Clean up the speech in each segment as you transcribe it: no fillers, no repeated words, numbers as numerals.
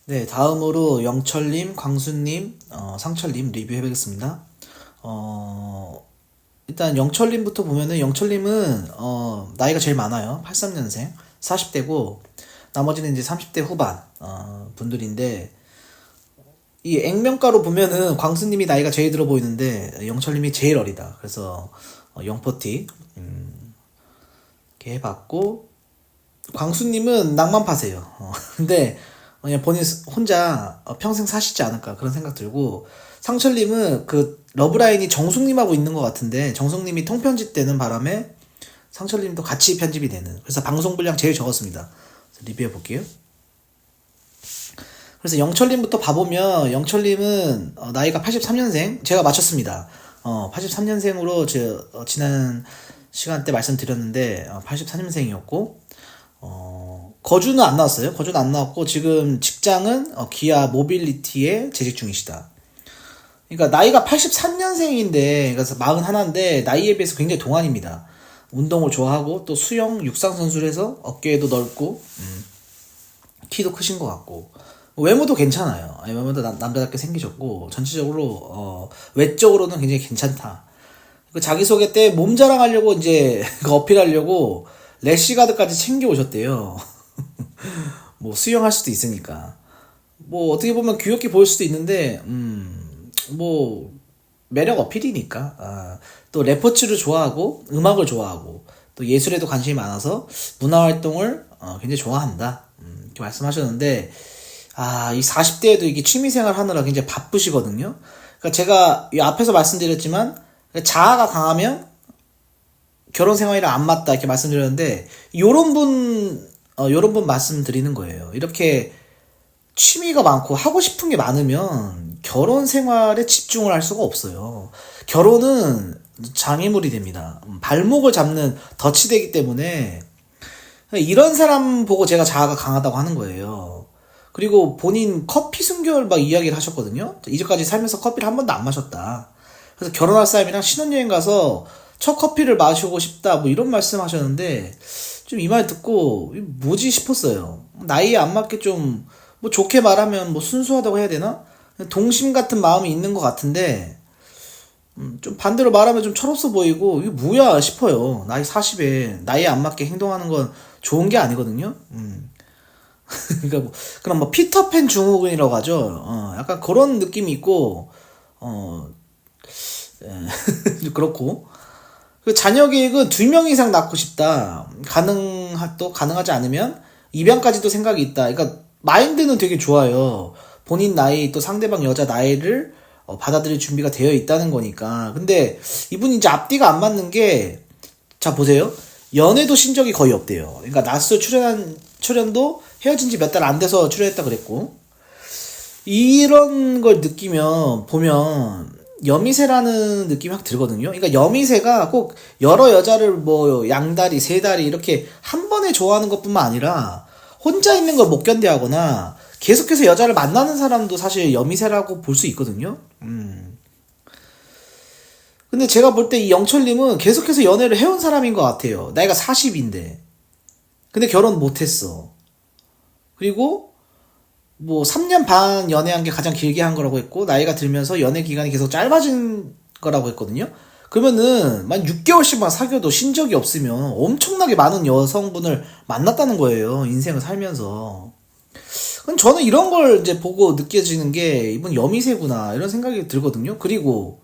네, 다음으로 영철님, 광수님, 상철님 리뷰해보겠습니다. 일단 영철님부터 보면은 영철님은 나이가 제일 많아요. 83년생, 40대고 나머지는 이제 30대 후반 분들인데 이 액면가로 보면은 광수님이 나이가 제일 들어 보이는데 영철님이 제일 어리다. 그래서 영포티 이렇게 해봤고 광수님은 낭만파세요. 근데 그냥 본인 혼자 평생 사시지 않을까 그런 생각 들고 상철님은 그 러브라인이 정숙님하고 있는 것 같은데 정숙님이 통편집되는 바람에 상철님도 같이 편집이 되는 그래서 방송 분량 제일 적었습니다. 리뷰해 볼게요. 그래서 영철님부터 봐보면 영철님은 나이가 83년생 제가 맞췄습니다. 83년생으로 지난 시간 때 말씀드렸는데 84년생이었고 거주는 안 나왔어요. 거주는 안 나왔고 지금 직장은 기아 모빌리티에 재직 중이시다. 그러니까 나이가 83년생인데 그래서 41인데 나이에 비해서 굉장히 동안입니다. 운동을 좋아하고 또 수영 육상 선수를 해서 어깨도 넓고 키도 크신 것 같고 외모도 괜찮아요. 외모도 남자답게 생기셨고 전체적으로 외적으로는 굉장히 괜찮다. 그 자기소개 때 몸 자랑하려고 이제 어필하려고 래시가드까지 챙겨 오셨대요. 뭐 수영할 수도 있으니까 뭐 어떻게 보면 귀엽게 보일 수도 있는데 뭐 매력 어필이니까 또 레퍼츠를 좋아하고 음악을 좋아하고 또 예술에도 관심이 많아서 문화활동을 굉장히 좋아한다 이렇게 말씀하셨는데 이 40대에도 이게 취미생활 하느라 굉장히 바쁘시거든요. 그러니까 제가 이 앞에서 말씀드렸지만 자아가 강하면 결혼 생활이랑 안 맞다 이렇게 말씀드렸는데 요런 분 말씀드리는 거예요. 이렇게 취미가 많고 하고 싶은 게 많으면 결혼 생활에 집중을 할 수가 없어요. 결혼은 장애물이 됩니다. 발목을 잡는 덫이 되기 때문에 이런 사람 보고 제가 자아가 강하다고 하는 거예요. 그리고 본인 커피 순결 막 이야기를 하셨거든요. 이제까지 살면서 커피를 한 번도 안 마셨다. 그래서 결혼할 사람이랑 신혼여행 가서 첫 커피를 마시고 싶다 뭐 이런 말씀 하셨는데 좀 이 말 듣고 뭐지 싶었어요. 나이에 안 맞게 좀 뭐 좋게 말하면 뭐 순수하다고 해야 되나? 동심 같은 마음이 있는 것 같은데 좀 반대로 말하면 좀 철없어 보이고 이게 뭐야 싶어요. 나이 40에 나이에 안 맞게 행동하는 건 좋은 게 아니거든요. 그러니까 뭐 그럼 뭐 피터팬 증후군이라고 하죠. 약간 그런 느낌이 있고 그렇고 그 자녀 계획은 2명 이상 낳고 싶다. 가능하지 않으면 입양까지도 생각이 있다. 그러니까 마인드는 되게 좋아요. 본인 나이 또 상대방 여자 나이를 받아들일 준비가 되어 있다는 거니까. 근데 이분이 이제 앞뒤가 안 맞는 게, 자 보세요. 연애도 신 적이 거의 없대요. 그러니까 나스 출연도 헤어진 지 몇 달 안 돼서 출연했다 그랬고, 이런 걸 보면 여미새라는 느낌이 확 들거든요. 그러니까 여미새가 꼭 여러 여자를 뭐 양다리, 세다리 이렇게 한 번에 좋아하는 것뿐만 아니라 혼자 있는 걸 못 견뎌하거나 계속해서 여자를 만나는 사람도 사실 여미새라고 볼 수 있거든요. 근데 제가 볼 때 이 영철님은 계속해서 연애를 해온 사람인 것 같아요. 나이가 40인데. 근데 결혼 못했어. 그리고 뭐 3년 반 연애한 게 가장 길게 한 거라고 했고 나이가 들면서 연애 기간이 계속 짧아진 거라고 했거든요. 그러면은 만 6개월씩만 사귀어도 신적이 없으면 엄청나게 많은 여성분을 만났다는 거예요. 인생을 살면서. 그럼 저는 이런 걸 이제 보고 느껴지는 게 이분 여미새구나 이런 생각이 들거든요. 그리고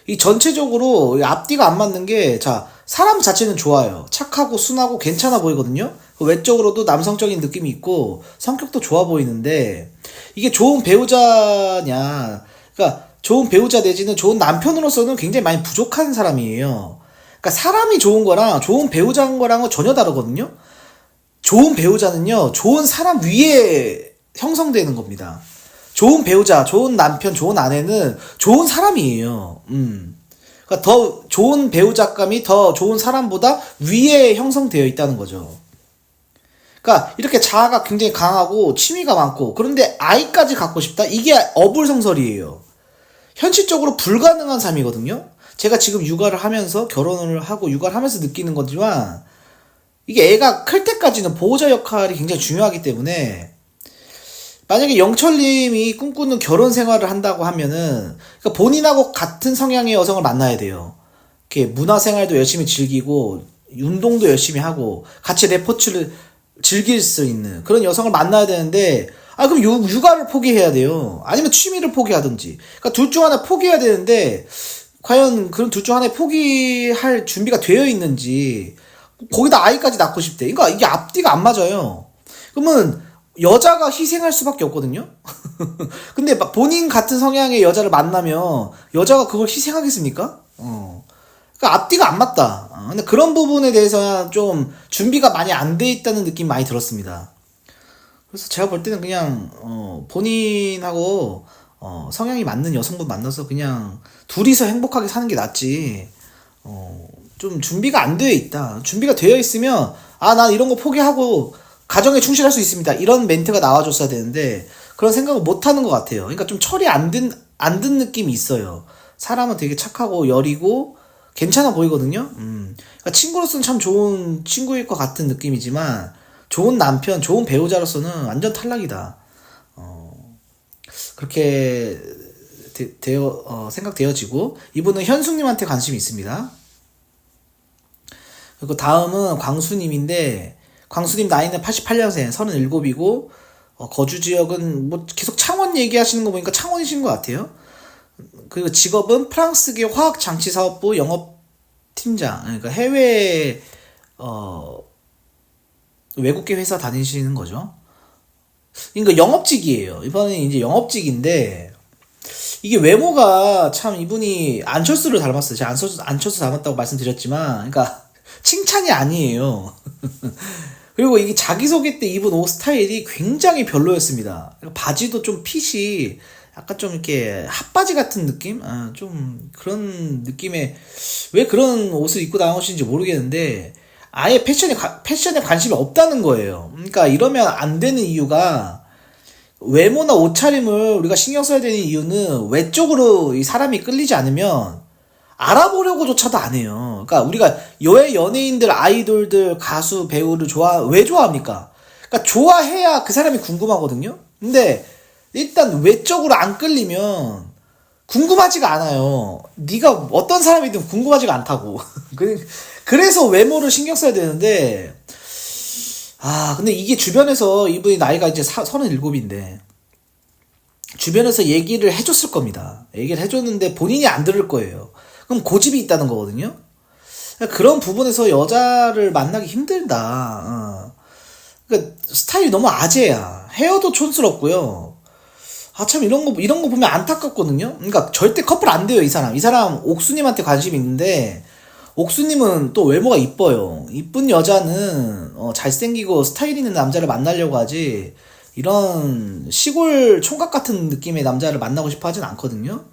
이 전체적으로 앞뒤가 안 맞는 게, 자, 사람 자체는 좋아요. 착하고 순하고 괜찮아 보이거든요? 외적으로도 남성적인 느낌이 있고, 성격도 좋아 보이는데, 이게 좋은 배우자냐, 그러니까 좋은 배우자 내지는 좋은 남편으로서는 굉장히 많이 부족한 사람이에요. 그러니까 사람이 좋은 거랑 좋은 배우자인 거랑은 전혀 다르거든요? 좋은 배우자는요, 좋은 사람 위에 형성되는 겁니다. 좋은 배우자, 좋은 남편, 좋은 아내는 좋은 사람이에요. 그러니까 더 좋은 배우자감이 더 좋은 사람보다 위에 형성되어 있다는 거죠. 그러니까 이렇게 자아가 굉장히 강하고 취미가 많고 그런데 아이까지 갖고 싶다? 이게 어불성설이에요. 현실적으로 불가능한 삶이거든요. 제가 지금 육아를 하면서 결혼을 하고 육아를 하면서 느끼는 거지만 이게 애가 클 때까지는 보호자 역할이 굉장히 중요하기 때문에 만약에 영철님이 꿈꾸는 결혼 생활을 한다고 하면은, 그러니까 본인하고 같은 성향의 여성을 만나야 돼요. 이렇게 문화생활도 열심히 즐기고, 운동도 열심히 하고, 같이 레포츠를 즐길 수 있는 그런 여성을 만나야 되는데, 그럼 육아를 포기해야 돼요. 아니면 취미를 포기하든지. 그러니까 둘 중 하나 포기해야 되는데, 과연 그런 둘 중 하나에 포기할 준비가 되어 있는지, 거기다 아이까지 낳고 싶대. 그러니까 이게 앞뒤가 안 맞아요. 그러면 여자가 희생할 수밖에 없거든요. 근데 막 본인 같은 성향의 여자를 만나면 여자가 그걸 희생하겠습니까? 그러니까 앞뒤가 안 맞다. 근데 그런 부분에 대해서 좀 준비가 많이 안 돼 있다는 느낌이 많이 들었습니다. 그래서 제가 볼 때는 그냥 본인하고 성향이 맞는 여성분 만나서 그냥 둘이서 행복하게 사는 게 낫지. 좀 준비가 안 되어 있다. 준비가 되어 있으면 난 이런 거 포기하고 가정에 충실할 수 있습니다. 이런 멘트가 나와줬어야 되는데 그런 생각을 못 하는 것 같아요. 그러니까 좀 철이 안 든 느낌이 있어요. 사람은 되게 착하고 여리고 괜찮아 보이거든요. 그러니까 친구로서는 참 좋은 친구일 것 같은 느낌이지만 좋은 남편, 좋은 배우자로서는 완전 탈락이다. 그렇게 생각되어지고 이분은 현숙님한테 관심이 있습니다. 그리고 다음은 광수님인데 광수님 나이는 88년생 37이고 거주 지역은 뭐 계속 창원 얘기하시는 거 보니까 창원이신 것 같아요. 그리고 직업은 프랑스계 화학장치사업부 영업팀장. 그러니까 해외 외국계 회사 다니시는 거죠. 그러니까 영업직이에요. 이번에 이제 영업직인데 이게 외모가 참 이분이 안철수를 닮았어요. 제가 안철수 닮았다고 말씀드렸지만, 그러니까 칭찬이 아니에요. 그리고 이게 자기소개 때 입은 옷 스타일이 굉장히 별로였습니다. 바지도 좀 핏이 약간 좀 이렇게 핫바지 같은 느낌? 좀 그런 느낌의 왜 그런 옷을 입고 나오시는지 모르겠는데 아예 패션에 관심이 없다는 거예요. 그러니까 이러면 안 되는 이유가 외모나 옷차림을 우리가 신경 써야 되는 이유는 외적으로 이 사람이 끌리지 않으면 알아보려고조차도 안 해요. 그러니까 우리가 여외 연예인들, 아이돌들, 가수, 배우를 왜 좋아합니까? 그러니까 좋아해야 그 사람이 궁금하거든요. 근데 일단 외적으로 안 끌리면 궁금하지가 않아요. 네가 어떤 사람이든 궁금하지가 않다고. 그래서 외모를 신경 써야 되는데 근데 이게 주변에서 이분이 나이가 이제 37인데 주변에서 얘기를 해줬을 겁니다. 얘기를 해줬는데 본인이 안 들을 거예요. 그럼 고집이 있다는 거거든요. 그런 부분에서 여자를 만나기 힘들다. 그러니까 스타일이 너무 아재야. 헤어도 촌스럽고요. 참 이런 거 보면 안타깝거든요. 그러니까 절대 커플 안 돼요, 이 사람. 이 사람 옥수님한테 관심이 있는데 옥수님은 또 외모가 이뻐요. 이쁜 여자는 잘생기고 스타일 있는 남자를 만나려고 하지 이런 시골 총각 같은 느낌의 남자를 만나고 싶어 하진 않거든요.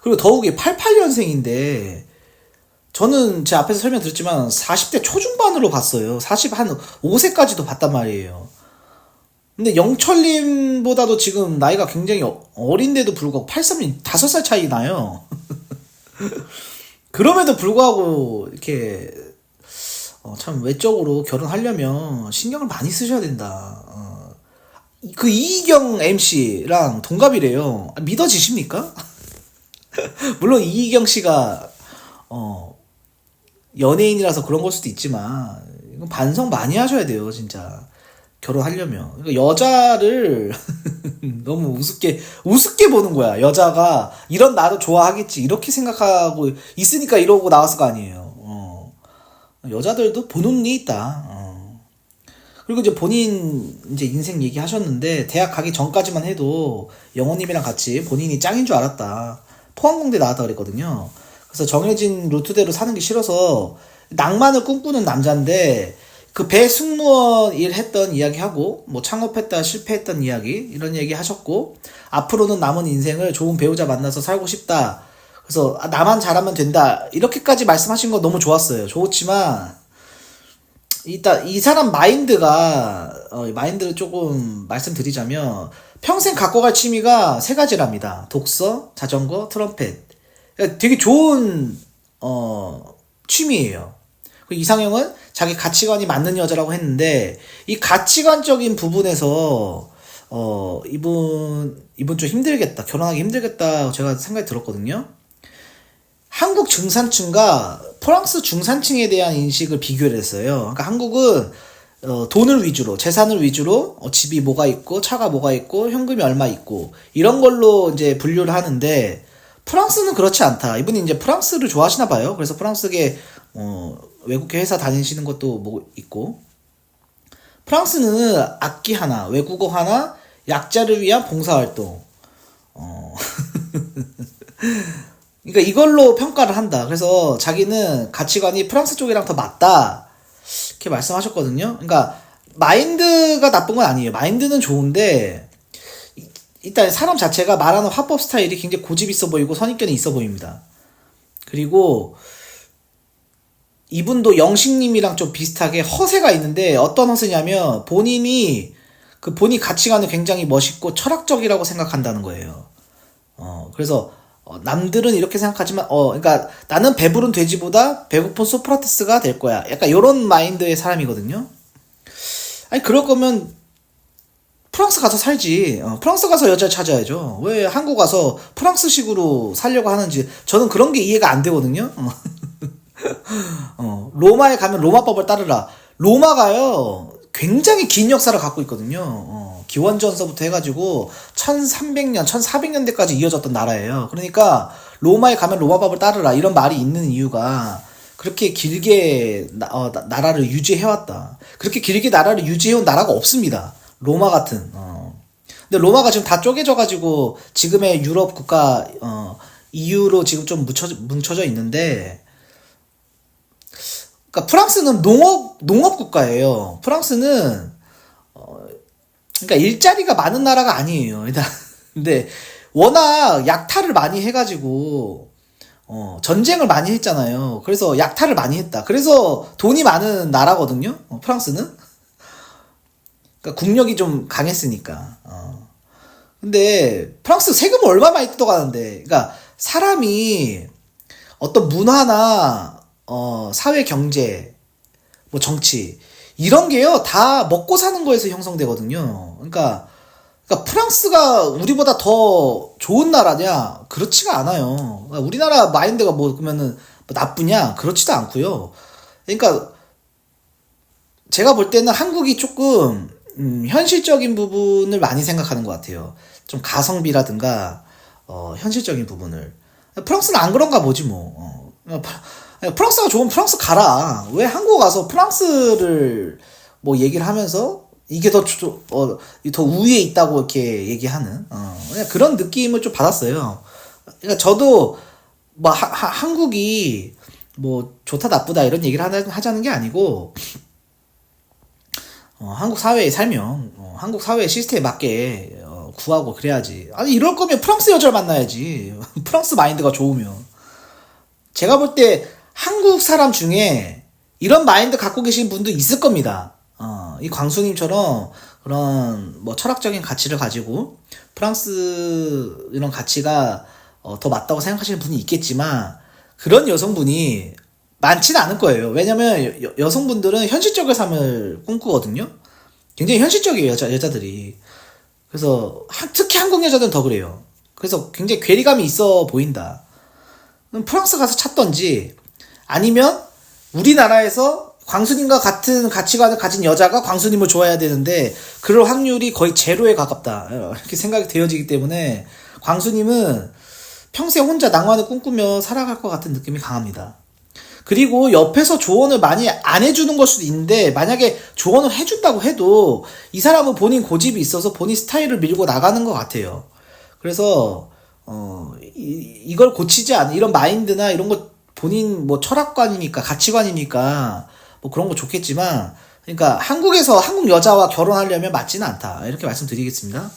그리고 더욱이 88년생인데 저는 제 앞에서 설명드렸지만 40대 초중반으로 봤어요. 45세까지도 봤단 말이에요. 근데 영철님보다도 지금 나이가 굉장히 어린데도 불구하고 83년 5살 차이 나요. 그럼에도 불구하고 이렇게 참 외적으로 결혼하려면 신경을 많이 쓰셔야 된다. 그 이희경 MC랑 동갑이래요. 믿어지십니까? 물론 이희경 씨가 연예인이라서 그런 걸 수도 있지만 이건 반성 많이 하셔야 돼요, 진짜. 결혼하려면. 그러니까 여자를 너무 우습게 보는 거야. 여자가 이런 나도 좋아하겠지 이렇게 생각하고 있으니까 이러고 나왔을 거 아니에요. 여자들도 보는 게 있다. 그리고 이제 본인 이제 인생 얘기하셨는데 대학 가기 전까지만 해도 영호님이랑 같이 본인이 짱인 줄 알았다. 포항공대 나왔다 그랬거든요. 그래서 정해진 루트대로 사는 게 싫어서 낭만을 꿈꾸는 남자인데 그 배 승무원 일 했던 이야기하고 뭐 창업했다 실패했던 이야기 이런 얘기 하셨고 앞으로는 남은 인생을 좋은 배우자 만나서 살고 싶다. 그래서 나만 잘하면 된다. 이렇게까지 말씀하신 거 너무 좋았어요. 좋지만 일단 이 사람 마인드를 조금 말씀드리자면 평생 갖고 갈 취미가 3가지랍니다. 독서, 자전거, 트럼펫. 그러니까 되게 좋은 취미예요. 이상형은 자기 가치관이 맞는 여자라고 했는데 이 가치관적인 부분에서 이분 좀 힘들겠다. 결혼하기 힘들겠다. 제가 생각이 들었거든요. 한국 중산층과 프랑스 중산층에 대한 인식을 비교를 했어요. 그러니까 한국은 돈을 위주로, 재산을 위주로, 집이 뭐가 있고, 차가 뭐가 있고, 현금이 얼마 있고, 이런 걸로 이제 분류를 하는데, 프랑스는 그렇지 않다. 이분이 이제 프랑스를 좋아하시나 봐요. 그래서 프랑스계, 외국계 회사 다니시는 것도 뭐 있고, 프랑스는 악기 하나, 외국어 하나, 약자를 위한 봉사활동, 그러니까 이걸로 평가를 한다. 그래서 자기는 가치관이 프랑스 쪽이랑 더 맞다. 이렇게 말씀하셨거든요. 그러니까 마인드가 나쁜 건 아니에요. 마인드는 좋은데 일단 사람 자체가 말하는 화법 스타일이 굉장히 고집 있어 보이고 선입견이 있어 보입니다. 그리고 이분도 영식님이랑 좀 비슷하게 허세가 있는데 어떤 허세냐면 본인이 본인 가치관은 굉장히 멋있고 철학적이라고 생각한다는 거예요. 그래서 남들은 이렇게 생각하지만 그러니까 나는 배부른 돼지보다 배고픈 소크라테스가 될 거야. 약간 이런 마인드의 사람이거든요. 아니 그럴 거면 프랑스 가서 살지. 프랑스 가서 여자를 찾아야죠. 왜 한국 가서 프랑스식으로 살려고 하는지 저는 그런 게 이해가 안 되거든요. 로마에 가면 로마법을 따르라. 로마가요 굉장히 긴 역사를 갖고 있거든요. 기원전서부터 해가지고 1300년, 1400년대까지 이어졌던 나라예요. 그러니까 로마에 가면 로마법을 따르라 이런 말이 있는 이유가 그렇게 길게 나라를 유지해왔다. 그렇게 길게 나라를 유지해온 나라가 없습니다. 로마 같은. 근데 로마가 지금 다 쪼개져가지고 지금의 유럽 국가 EU로 지금 좀 뭉쳐져 있는데, 그러니까 프랑스는 농업 국가예요. 프랑스는 그러니까 일자리가 많은 나라가 아니에요. 일단 근데 워낙 약탈을 많이 해가지고 전쟁을 많이 했잖아요. 그래서 약탈을 많이 했다. 그래서 돈이 많은 나라거든요. 프랑스는. 그러니까 국력이 좀 강했으니까. 근데 프랑스 세금을 얼마 많이 뜯어가는데, 그러니까 사람이 어떤 문화나 사회 경제, 뭐 정치 이런 게요 다 먹고 사는 거에서 형성되거든요. 그러니까 프랑스가 우리보다 더 좋은 나라냐? 그렇지가 않아요. 그러니까 우리나라 마인드가 뭐 그러면은 뭐 나쁘냐? 그렇지도 않고요. 그러니까 제가 볼 때는 한국이 조금 현실적인 부분을 많이 생각하는 것 같아요. 좀 가성비라든가 현실적인 부분을. 프랑스는 안 그런가 보지 뭐. 프랑스가 좋으면 프랑스 가라. 왜 한국 가서 프랑스를 뭐 얘기를 하면서 이게 더 우위에 있다고 이렇게 얘기하는 그냥 그런 느낌을 좀 받았어요. 그러니까 저도 뭐 한국이 뭐 좋다 나쁘다 이런 얘기를 하자는 게 아니고 한국 사회에 살면 한국 사회 시스템에 맞게 구하고 그래야지. 아니 이럴 거면 프랑스 여자를 만나야지. 프랑스 마인드가 좋으면. 제가 볼 때 한국 사람 중에 이런 마인드 갖고 계신 분도 있을 겁니다. 이 광수님처럼 그런 뭐 철학적인 가치를 가지고 프랑스 이런 가치가 더 맞다고 생각하시는 분이 있겠지만 그런 여성분이 많지는 않을 거예요. 왜냐면 여성분들은 현실적인 삶을 꿈꾸거든요. 굉장히 현실적이에요, 여자들이. 그래서 특히 한국 여자들은 더 그래요. 그래서 굉장히 괴리감이 있어 보인다. 그럼 프랑스 가서 찾던지 아니면 우리나라에서 광수님과 같은 가치관을 가진 여자가 광수님을 좋아해야 되는데 그럴 확률이 거의 제로에 가깝다 이렇게 생각이 되어지기 때문에 광수님은 평생 혼자 낭만을 꿈꾸며 살아갈 것 같은 느낌이 강합니다. 그리고 옆에서 조언을 많이 안 해주는 걸 수도 있는데 만약에 조언을 해준다고 해도 이 사람은 본인 고집이 있어서 본인 스타일을 밀고 나가는 것 같아요. 그래서 이걸 고치지 않은 이런 마인드나 이런 거 본인 뭐 철학관이니까 가치관이니까 뭐 그런 거 좋겠지만 그러니까 한국에서 한국 여자와 결혼하려면 맞지는 않다 이렇게 말씀드리겠습니다.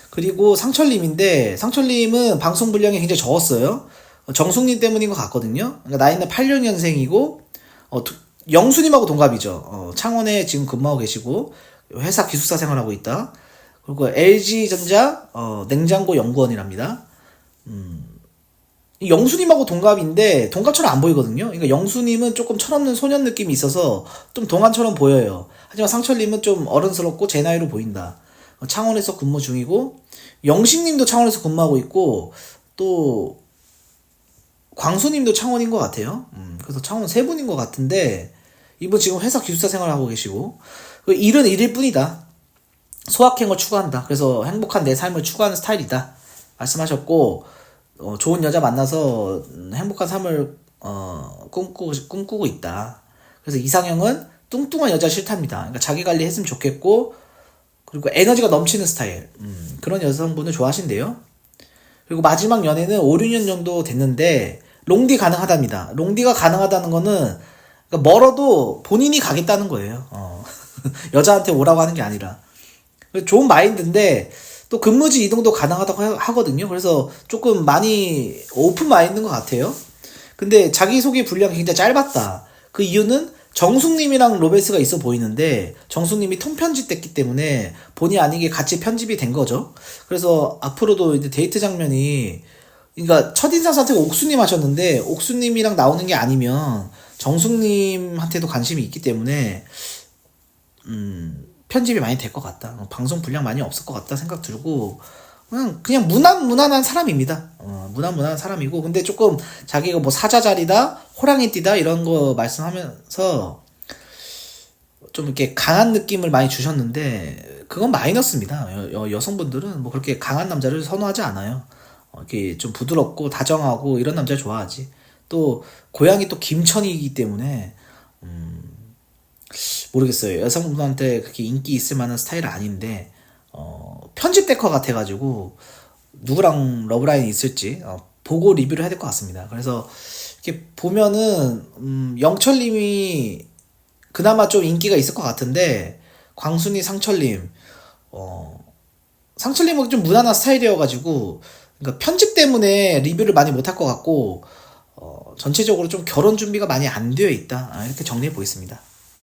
그리고 상철님인데 상철님은 방송 분량이 굉장히 적었어요. 정숙님 때문인 것 같거든요. 그러니까 나이는 86년생이고 영수님하고 동갑이죠. 창원에 지금 근무하고 계시고 회사 기숙사 생활하고 있다. 그리고 LG전자 냉장고 연구원이랍니다. 영수님하고 동갑인데 동갑처럼 안 보이거든요. 그러니까 영수님은 조금 철없는 소년 느낌이 있어서 좀 동안처럼 보여요. 하지만 상철님은 좀 어른스럽고 제 나이로 보인다. 창원에서 근무 중이고, 영식님도 창원에서 근무하고 있고, 또 광수님도 창원인 것 같아요. 그래서 창원 세 분인 것 같은데, 이분 지금 회사 기숙사 생활하고 계시고, 일은 일일 뿐이다. 소확행을 추구한다. 그래서 행복한 내 삶을 추구하는 스타일이다. 말씀하셨고, 좋은 여자 만나서 행복한 삶을 꿈꾸고 있다. 그래서 이상형은 뚱뚱한 여자 싫답니다. 그러니까 자기 관리 했으면 좋겠고, 그리고 에너지가 넘치는 스타일. 그런 여성분을 좋아하신대요. 그리고 마지막 연애는 5, 6년 정도 됐는데 롱디 가능하답니다. 롱디가 가능하다는 거는 그러니까 멀어도 본인이 가겠다는 거예요. 여자한테 오라고 하는 게 아니라. 좋은 마인드인데 또 근무지 이동도 가능하다고 하거든요. 그래서 조금 많이 오픈 마인드인 것 같아요. 근데 자기소개 분량이 굉장히 짧았다. 그 이유는 정숙님이랑 로맨스가 있어 보이는데 정숙님이 통편집됐기 때문에 본의 아니게 같이 편집이 된 거죠. 그래서 앞으로도 이제 데이트 장면이, 그러니까 첫인상 선택을 옥수님 하셨는데 옥수님이랑 나오는 게 아니면 정숙님한테도 관심이 있기 때문에 편집이 많이 될 것 같다. 방송 분량 많이 없을 것 같다 생각 들고, 그냥 무난한 사람입니다. 무난한 사람이고, 근데 조금 자기가 뭐 사자자리다, 호랑이띠다 이런 거 말씀하면서 좀 이렇게 강한 느낌을 많이 주셨는데 그건 마이너스입니다. 여성분들은 뭐 그렇게 강한 남자를 선호하지 않아요. 이렇게 좀 부드럽고 다정하고 이런 남자를 좋아하지. 또 고향이 또 김천이기 때문에 모르겠어요. 여성분한테 그렇게 인기 있을 만한 스타일은 아닌데, 편집될 것 같아가지고, 누구랑 러브라인이 있을지, 보고 리뷰를 해야 될 것 같습니다. 그래서, 이렇게 보면은, 영철님이 그나마 좀 인기가 있을 것 같은데, 광순이 상철님, 상철님은 좀 무난한 스타일이어가지고, 그러니까 편집 때문에 리뷰를 많이 못할 것 같고, 전체적으로 좀 결혼 준비가 많이 안 되어 있다. 이렇게 정리해 보겠습니다.